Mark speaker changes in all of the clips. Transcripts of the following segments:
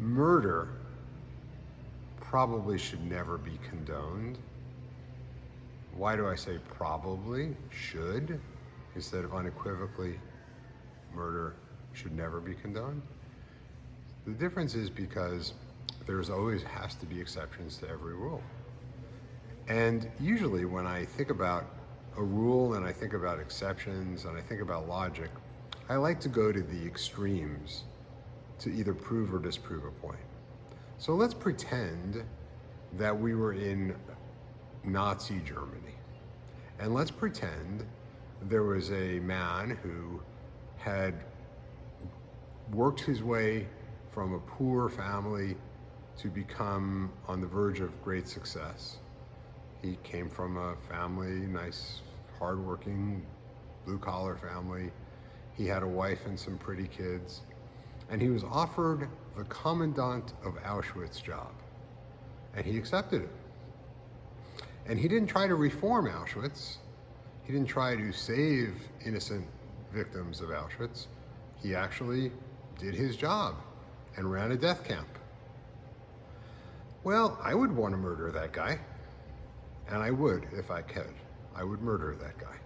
Speaker 1: Murder probably should never be condoned. Why do I say probably? Should, instead of unequivocally, murder should never be condoned? The difference is because there's always has to be exceptions to every rule. And usually when I think about a rule and I think about exceptions and I think about logic, I like to go to the extremes to either prove or disprove a point. So let's pretend that we were in Nazi Germany. And let's pretend there was a man who had worked his way from a poor family to become on the verge of great success. He came from a family, nice, hardworking, blue-collar family. He had a wife and some pretty kids. And he was offered the commandant of Auschwitz job. And he accepted it. And he didn't try to reform Auschwitz. He didn't try to save innocent victims of Auschwitz. He actually did his job and ran a death camp. Well, I would want to murder that guy. And I would, if I could. I would murder that guy.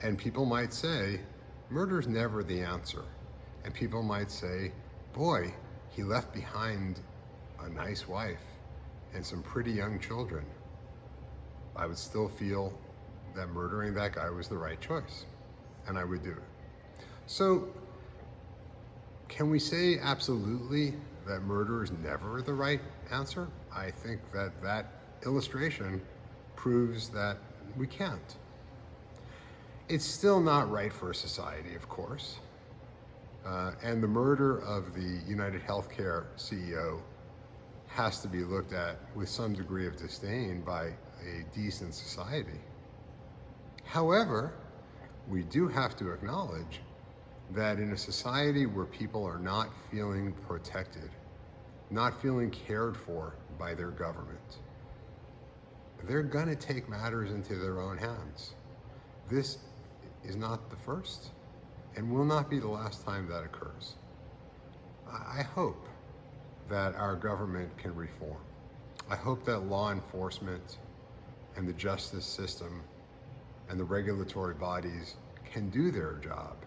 Speaker 1: And people might say, murder's never the answer. And people might say, boy, he left behind a nice wife and some pretty young children. I would still feel that murdering that guy was the right choice, and I would do it. So, can we say absolutely that murder is never the right answer? I think that that illustration proves that we can't. It's still not right for a society, of course. And the murder of the United Healthcare CEO has to be looked at with some degree of disdain by a decent society. However, we do have to acknowledge that in a society where people are not feeling protected, not feeling cared for by their government, they're gonna take matters into their own hands. This is not the first and will not be the last time that occurs. I hope that our government can reform. I hope that law enforcement and the justice system and the regulatory bodies can do their job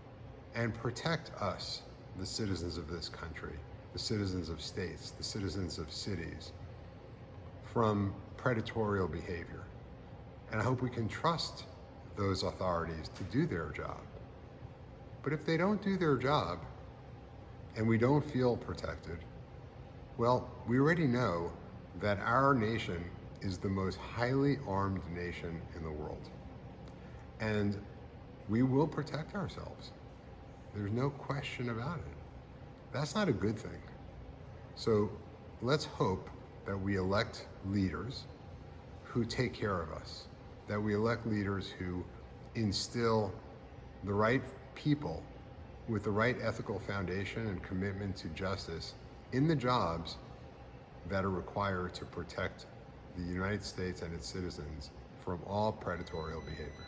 Speaker 1: and protect us, the citizens of this country, the citizens of states, the citizens of cities, from predatorial behavior. And I hope we can trust those authorities to do their job. But if they don't do their job and we don't feel protected, well, we already know that our nation is the most highly armed nation in the world. And we will protect ourselves. There's no question about it. That's not a good thing. So let's hope that we elect leaders who take care of us, that we elect leaders who instill the right people with the right ethical foundation and commitment to justice in the jobs that are required to protect the United States and its citizens from all predatorial behavior.